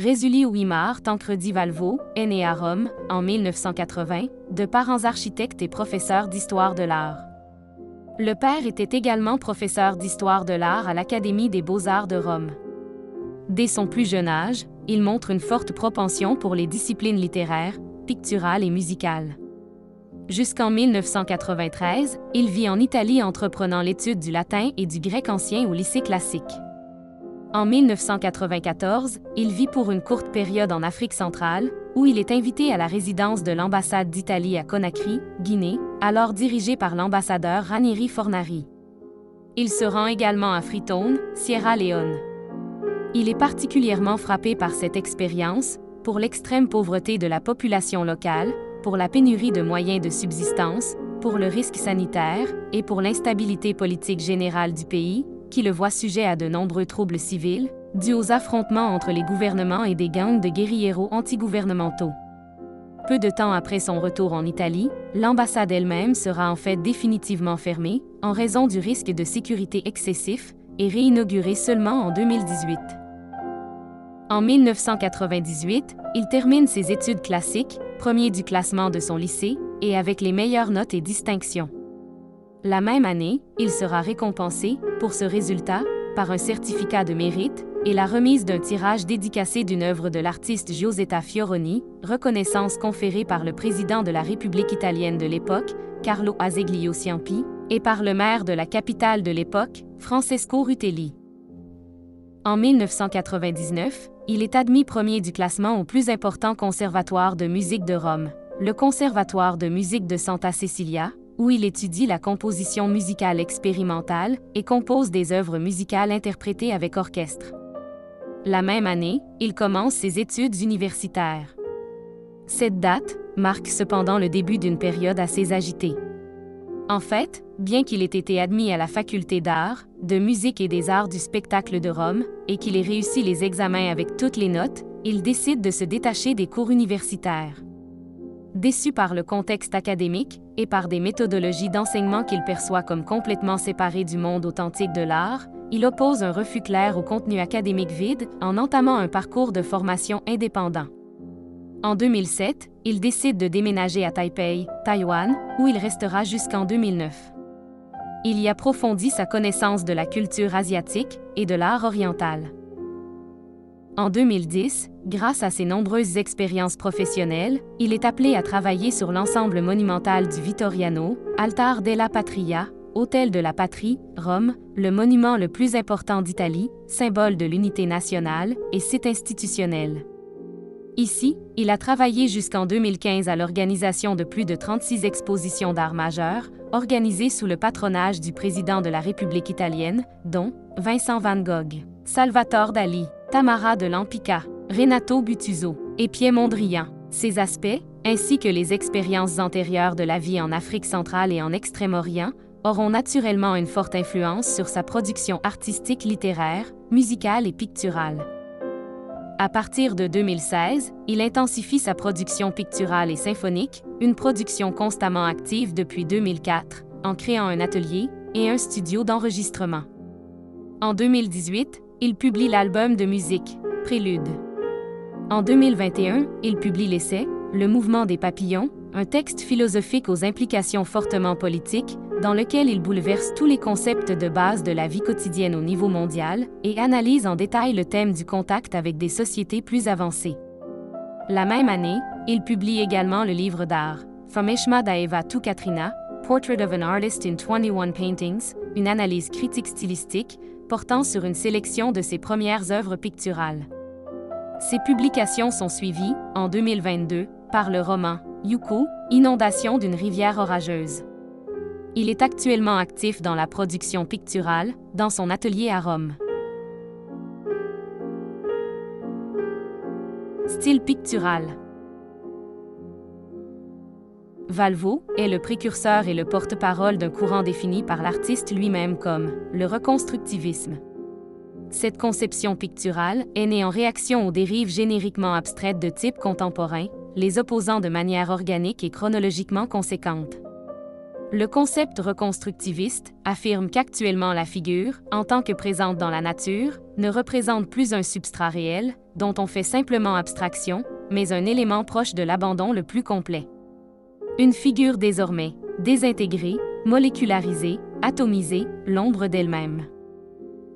Résuli Ouimar Tancredi Valvo est né à Rome, en 1980, de parents architectes et professeurs d'histoire de l'art. Le père était également professeur d'histoire de l'art à l'Académie des beaux-arts de Rome. Dès son plus jeune âge, il montre une forte propension pour les disciplines littéraires, picturales et musicales. Jusqu'en 1993, il vit en Italie entreprenant l'étude du latin et du grec ancien au lycée classique. En 1994, il vit pour une courte période en Afrique centrale, où il est invité à la résidence de l'ambassade d'Italie à Conakry, Guinée, alors dirigée par l'ambassadeur Ranieri Fornari. Il se rend également à Freetown, Sierra Leone. Il est particulièrement frappé par cette expérience, pour l'extrême pauvreté de la population locale, pour la pénurie de moyens de subsistance, pour le risque sanitaire et pour l'instabilité politique générale du pays, qui le voit sujet à de nombreux troubles civils, dus aux affrontements entre les gouvernements et des gangs de guérilleros antigouvernementaux. Peu de temps après son retour en Italie, l'ambassade elle-même sera en fait définitivement fermée, en raison du risque de sécurité excessif, et réinaugurée seulement en 2018. En 1998, il termine ses études classiques, premier du classement de son lycée, et avec les meilleures notes et distinctions. La même année, il sera récompensé, pour ce résultat, par un certificat de mérite et la remise d'un tirage dédicacé d'une œuvre de l'artiste Giosetta Fioroni, reconnaissance conférée par le président de la République italienne de l'époque, Carlo Azeglio Ciampi, et par le maire de la capitale de l'époque, Francesco Rutelli. En 1999, il est admis premier du classement au plus important conservatoire de musique de Rome, le Conservatoire de musique de Santa Cecilia, où il étudie la composition musicale expérimentale et compose des œuvres musicales interprétées avec orchestre. La même année, il commence ses études universitaires. Cette date marque cependant le début d'une période assez agitée. En fait, bien qu'il ait été admis à la faculté d'art, de musique et des arts du spectacle de Rome, et qu'il ait réussi les examens avec toutes les notes, il décide de se détacher des cours universitaires. Déçu par le contexte académique et par des méthodologies d'enseignement qu'il perçoit comme complètement séparées du monde authentique de l'art, il oppose un refus clair au contenu académique vide en entamant un parcours de formation indépendant. En 2007, il décide de déménager à Taipei, Taïwan, où il restera jusqu'en 2009. Il y approfondit sa connaissance de la culture asiatique et de l'art oriental. En 2010, grâce à ses nombreuses expériences professionnelles, il est appelé à travailler sur l'ensemble monumental du Vittoriano, Altar della Patria, Hôtel de la Patrie, Rome, le monument le plus important d'Italie, symbole de l'unité nationale et site institutionnel. Ici, il a travaillé jusqu'en 2015 à l'organisation de plus de 36 expositions d'art majeurs, organisées sous le patronage du président de la République italienne, dont Vincent van Gogh, Salvatore Dali, Tamara de Lampica, Renato Guttuso et Piet Mondrian. Ces aspects, ainsi que les expériences antérieures de la vie en Afrique centrale et en Extrême-Orient, auront naturellement une forte influence sur sa production artistique littéraire, musicale et picturale. À partir de 2016, il intensifie sa production picturale et symphonique, une production constamment active depuis 2004, en créant un atelier et un studio d'enregistrement. En 2018, il publie l'album de musique, Prélude. En 2021, il publie l'essai « Le mouvement des papillons », un texte philosophique aux implications fortement politiques, dans lequel il bouleverse tous les concepts de base de la vie quotidienne au niveau mondial et analyse en détail le thème du contact avec des sociétés plus avancées. La même année, il publie également le livre d'art « From Ishma Daeva to Katrina, Portrait of an Artist in 21 Paintings », une analyse critique stylistique, portant sur une sélection de ses premières œuvres picturales. Ces publications sont suivies, en 2022, par le roman « Yuko, inondation d'une rivière orageuse ». Il est actuellement actif dans la production picturale, dans son atelier à Rome. Style pictural. Valvo est le précurseur et le porte-parole d'un courant défini par l'artiste lui-même comme le reconstructivisme. Cette conception picturale est née en réaction aux dérives génériquement abstraites de type contemporain, les opposant de manière organique et chronologiquement conséquente. Le concept reconstructiviste affirme qu'actuellement la figure, en tant que présente dans la nature, ne représente plus un substrat réel, dont on fait simplement abstraction, mais un élément proche de l'abandon le plus complet. Une figure désormais désintégrée, molécularisée, atomisée, l'ombre d'elle-même.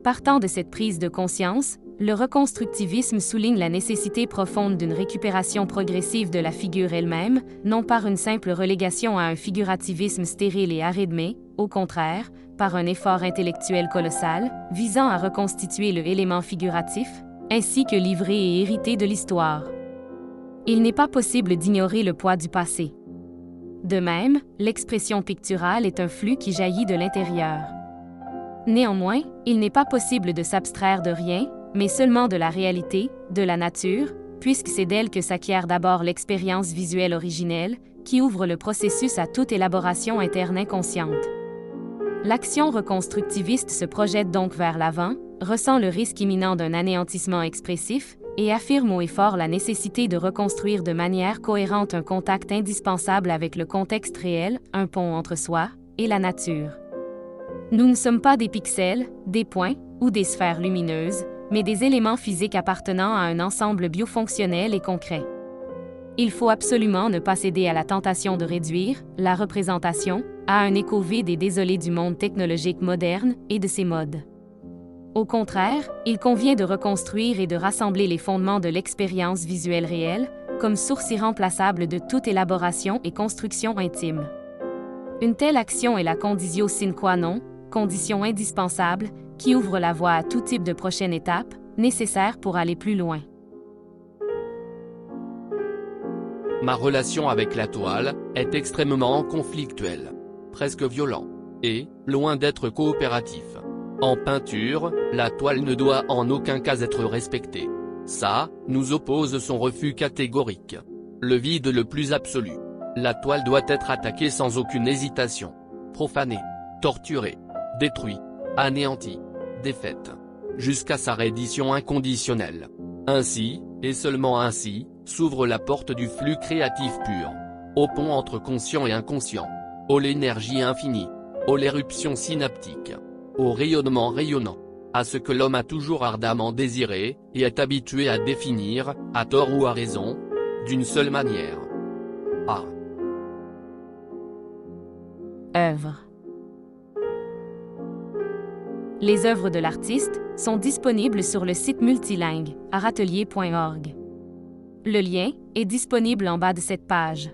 Partant de cette prise de conscience, le reconstructivisme souligne la nécessité profonde d'une récupération progressive de la figure elle-même, non par une simple relégation à un figurativisme stérile et aride mais, au contraire, par un effort intellectuel colossal, visant à reconstituer le élément figuratif, ainsi que livré et hérité de l'histoire. Il n'est pas possible d'ignorer le poids du passé. De même, l'expression picturale est un flux qui jaillit de l'intérieur. Néanmoins, il n'est pas possible de s'abstraire de rien, mais seulement de la réalité, de la nature, puisque c'est d'elle que s'acquiert d'abord l'expérience visuelle originelle, qui ouvre le processus à toute élaboration interne inconsciente. L'action reconstructiviste se projette donc vers l'avant, ressent le risque imminent d'un anéantissement expressif, et affirme haut et fort la nécessité de reconstruire de manière cohérente un contact indispensable avec le contexte réel, un pont entre soi et la nature. Nous ne sommes pas des pixels, des points ou des sphères lumineuses, mais des éléments physiques appartenant à un ensemble biofonctionnel et concret. Il faut absolument ne pas céder à la tentation de réduire la représentation à un écho vide et désolé du monde technologique moderne et de ses modes. Au contraire, il convient de reconstruire et de rassembler les fondements de l'expérience visuelle réelle, comme source irremplaçable de toute élaboration et construction intime. Une telle action est la conditio sine qua non, condition indispensable, qui ouvre la voie à tout type de prochaine étape, nécessaire pour aller plus loin. Ma relation avec la toile est extrêmement conflictuelle, presque violent, et, loin d'être coopératif. En peinture, la toile ne doit en aucun cas être respectée. Ça, nous oppose son refus catégorique. Le vide le plus absolu. La toile doit être attaquée sans aucune hésitation. Profanée, torturée, détruite, anéantie, défaite. Jusqu'à sa reddition inconditionnelle. Ainsi, et seulement ainsi, s'ouvre la porte du flux créatif pur. Au pont entre conscient et inconscient. Ô l'énergie infinie. Ô l'éruption synaptique. Au rayonnement rayonnant, à ce que l'homme a toujours ardemment désiré, et est habitué à définir, à tort ou à raison, d'une seule manière. Art. Œuvre. Les œuvres de l'artiste sont disponibles sur le site multilingue, artatelier.org. Le lien est disponible en bas de cette page.